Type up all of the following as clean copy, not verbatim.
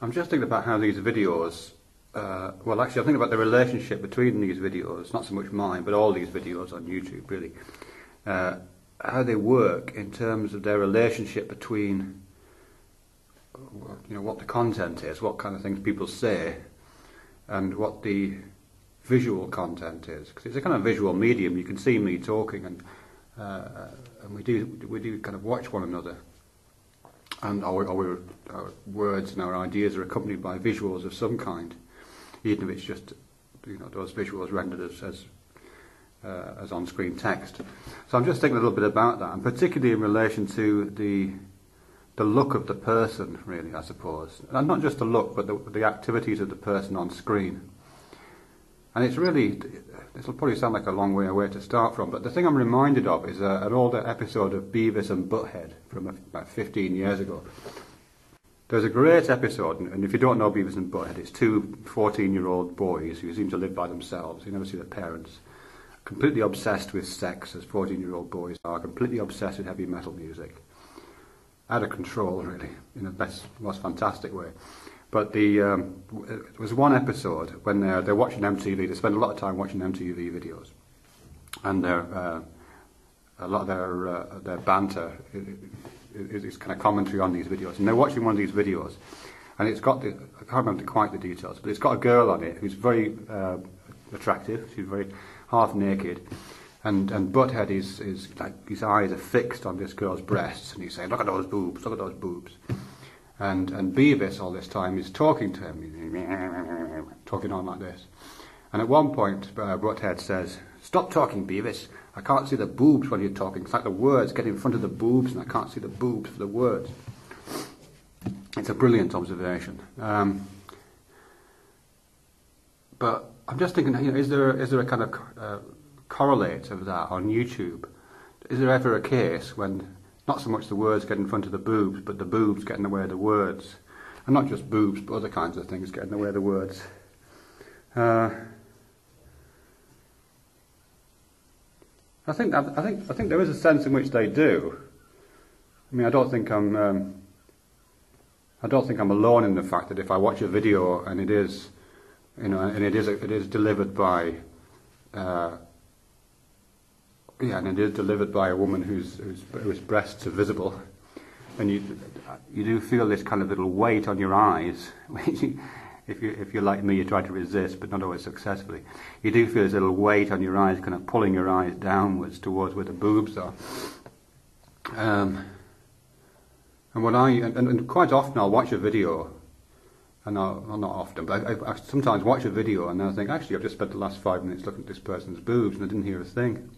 I'm just thinking about how these videos, well actually I'm thinking about the relationship between these videos, not so much mine, but all these videos on YouTube really, how they work in terms of their relationship between, you know, what the content is, what kind of things people say, and what the visual content is. Because it's a kind of visual medium, you can see me talking, and we do kind of watch one another. And our words and our ideas are accompanied by visuals of some kind, even if it's just, you know, those visuals rendered as on-screen text. So I'm just thinking a little bit about that, and particularly in relation to the look of the person, really, I suppose, and not just the look, but the activities of the person on screen. And it's really, this will probably sound like a long way away to start from, but the thing I'm reminded of is an older episode of Beavis and Butthead from about 15 years ago. There's a great episode, and if you don't know Beavis and Butthead, it's two 14-year-old boys who seem to live by themselves. You never see their parents. Completely obsessed with sex, as 14-year-old boys are, completely obsessed with heavy metal music. Out of control, really, in the best, most fantastic way. But there was one episode when they're watching MTV. They spend a lot of time watching MTV videos, and a lot of their banter is kind of commentary on these videos. And they're watching one of these videos, and it's got I can't remember quite the details, but it's got a girl on it who's very attractive. She's very half naked, and Butthead is like, his eyes are fixed on this girl's breasts, and he's saying, "Look at those boobs! Look at those boobs!" And Beavis all this time is talking to him, talking on like this. And at one point, Butthead says, "Stop talking, Beavis. I can't see the boobs when you're talking. It's like the words get in front of the boobs, and I can't see the boobs for the words." It's a brilliant observation. But I'm just thinking, you know, is there a kind of correlate of that on YouTube? Is there ever a case when not so much the words get in front of the boobs, but the boobs get in the way of the words? And not just boobs, but other kinds of things get in the way of the words. I think there is a sense in which they do. I mean, I don't think I'm alone in the fact that if I watch a video and it is, you know, and it is delivered by, and it is delivered by a woman whose breasts are visible, and you do feel this kind of little weight on your eyes, which if you're like me, you try to resist, but not always successfully. You do feel this little weight on your eyes, kind of pulling your eyes downwards towards where the boobs are. And quite often I'll watch a video, and well, not often, but I sometimes watch a video and I'll think, actually, I've just spent the last 5 minutes looking at this person's boobs and I didn't hear a thing.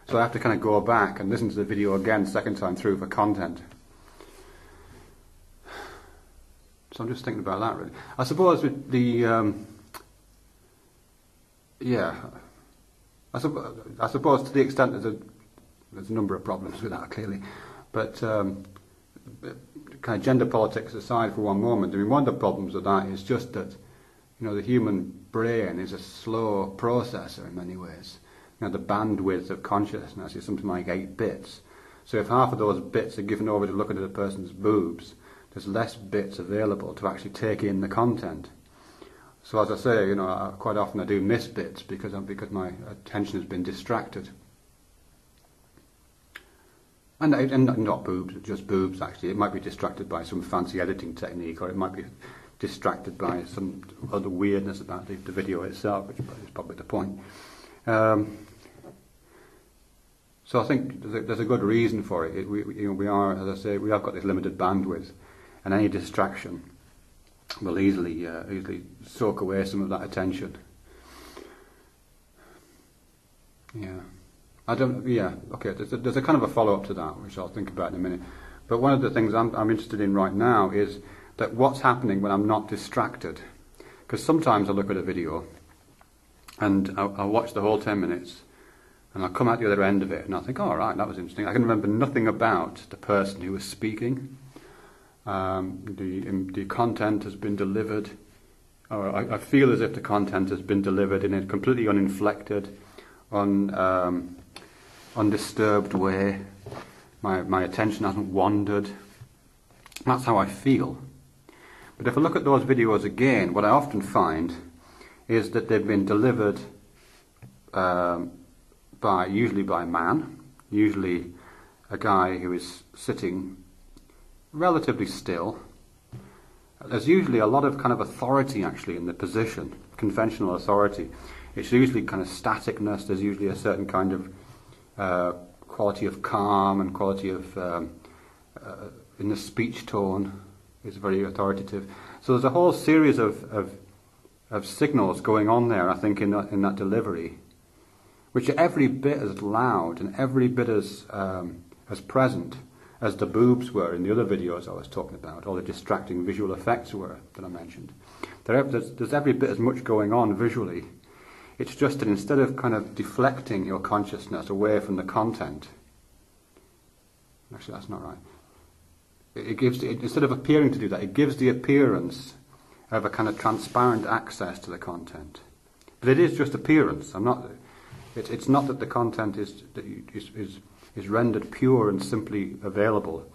So I have to kind of go back and listen to the video again, second time through, for content. So I'm just thinking about that, really. I suppose with the, I suppose to the extent there's a number of problems with that, clearly. But kind of gender politics aside for one moment, I mean, one of the problems with that is just that, you know, the human brain is a slow processor in many ways. You know, the bandwidth of consciousness is something like 8 bits. So if half of those bits are given over to looking at a person's boobs, there's less bits available to actually take in the content. So as I say, you know, quite often I do miss bits because my attention has been distracted. And not boobs, just boobs actually. It might be distracted by some fancy editing technique, or it might be distracted by some other weirdness about the video itself, which is probably the point. So I think there's a good reason for it. We are, as I say, we have got this limited bandwidth, and any distraction will easily soak away some of that attention. Yeah. Okay, there's a kind of a follow-up to that, which I'll think about in a minute. But one of the things I'm interested in right now is that what's happening when I'm not distracted. Because sometimes I look at a video, and I'll watch the whole 10 minutes, and I'll come out the other end of it, and I'll think, oh, right, that was interesting. I can remember nothing about the person who was speaking. The content has been delivered, or I feel as if the content has been delivered in a completely uninflected, undisturbed way. My attention hasn't wandered. That's how I feel. But if I look at those videos again, what I often find is that they've been delivered usually by a man, usually a guy who is sitting relatively still. There's usually a lot of kind of authority actually in the position, conventional authority. It's usually kind of staticness. There's usually a certain kind of quality of calm and quality of in the speech tone is very authoritative. So there's a whole series of signals going on there, I think, in that delivery, which are every bit as loud and every bit as present as the boobs were in the other videos I was talking about, or the distracting visual effects were that I mentioned. There's every bit as much going on visually. It's just that instead of kind of deflecting your consciousness away from the content, actually that's not right, instead of appearing to do that, it gives the appearance of a kind of transparent access to the content. But it is just appearance. It's not that the content is rendered pure and simply available.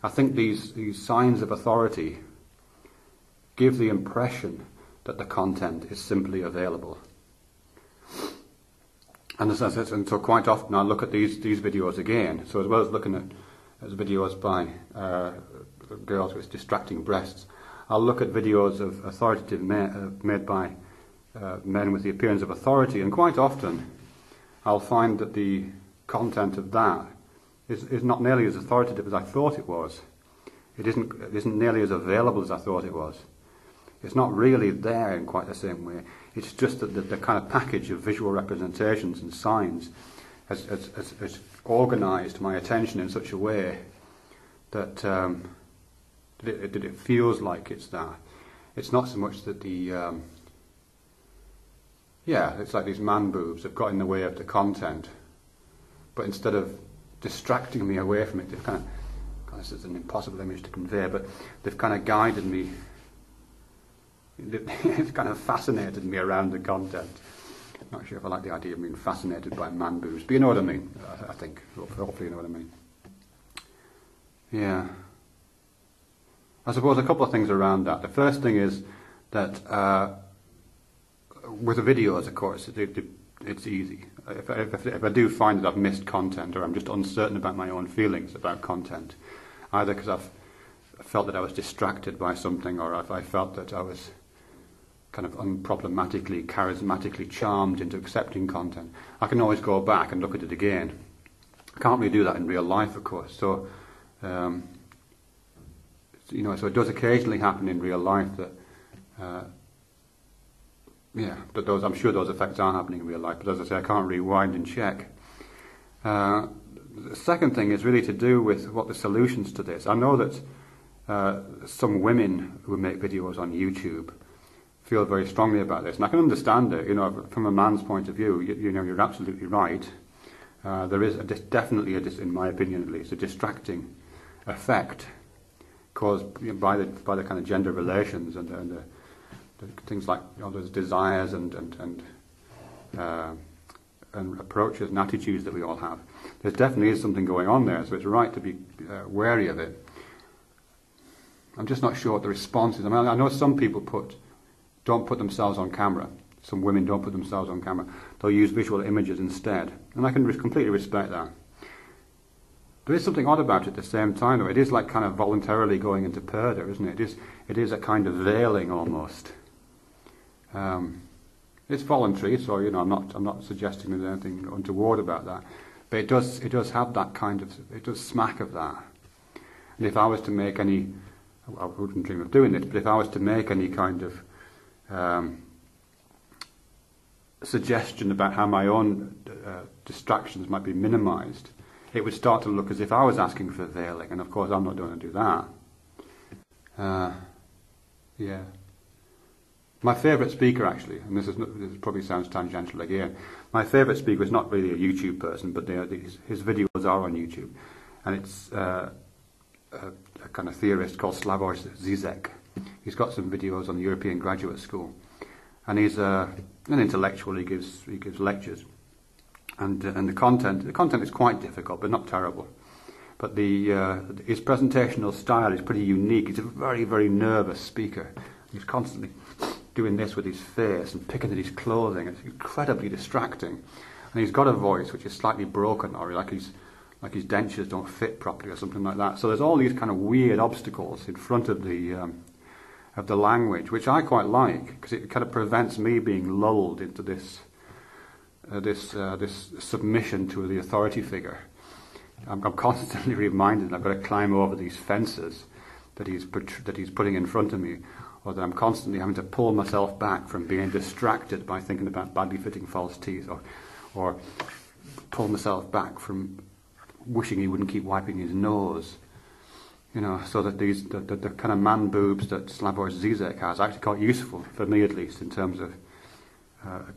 I think these signs of authority give the impression that the content is simply available. And so quite often I look at these videos again. So as well as looking at videos by girls with distracting breasts, I'll look at videos of authoritative made by men with the appearance of authority, and quite often I'll find that the content of that is not nearly as authoritative as I thought it was. It isn't nearly as available as I thought it was. It's not really there in quite the same way. It's just that the kind of package of visual representations and signs has organised my attention in such a way that it feels like it's that. It's not so much that it's like these man boobs have got in the way of the content, but instead of distracting me away from it, they've kind of, this is an impossible image to convey, but they've kind of guided me, it's kind of fascinated me around the content. Not sure if I like the idea of being fascinated by man boobs, but you know what I mean, I think. Hopefully you know what I mean. Yeah. I suppose a couple of things around that. The first thing is that with the videos, of course, it's easy. If I do find that I've missed content, or I'm just uncertain about my own feelings about content, either because I've felt that I was distracted by something, or if I felt that I was kind of unproblematically, charismatically charmed into accepting content, I can always go back and look at it again. I can't really do that in real life, of course. So, so it does occasionally happen in real life that, that I'm sure those effects are happening in real life. But as I say, I can't rewind and check. The second thing is really to do with what the solutions to this. I know that some women who make videos on YouTube feel very strongly about this, and I can understand it. From a man's point of view, you're absolutely right. There is definitely, in my opinion at least, a distracting effect caused by the kind of gender relations and the things like those desires and approaches and attitudes that we all have. There definitely is something going on there, so it's right to be wary of it. I'm just not sure what the response is. I mean, I know some people don't put themselves on camera. Some women don't put themselves on camera. They'll use visual images instead, and I can completely respect that. There is something odd about it at the same time, though. It is like kind of voluntarily going into purdah, isn't it? It is a kind of veiling almost. It's voluntary, so I'm not suggesting there's anything untoward about that. But it does have that kind of, it does smack of that. And if I was to make any, I wouldn't dream of doing this, but if I was to make any kind of suggestion about how my own distractions might be minimised, it would start to look as if I was asking for veiling, and of course I'm not going to do that. My favourite speaker, actually, and this probably sounds tangential again, my favourite speaker is not really a YouTube person, but his videos are on YouTube, and it's a kind of theorist called Slavoj Zizek. He's got some videos on the European Graduate School, and he's an intellectual. He gives lectures, and the content is quite difficult, but not terrible. But his presentational style is pretty unique. He's a very, very nervous speaker. He's constantly doing this with his face and picking at his clothing. It's incredibly distracting. And he's got a voice which is slightly broken, or like his dentures don't fit properly or something like that. So there's all these kind of weird obstacles in front of the language, which I quite like, because it kind of prevents me being lulled into this submission to the authority figure. I'm constantly reminded I've got to climb over these fences that he's putting in front of me, or that I'm constantly having to pull myself back from being distracted by thinking about badly fitting false teeth, or pull myself back from wishing he wouldn't keep wiping his nose. So that the kind of man boobs that Slavoj Zizek has are actually quite useful, for me at least, in terms of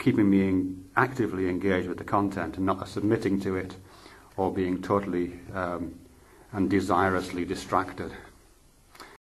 keeping me actively engaged with the content and not submitting to it, or being totally and desirously distracted.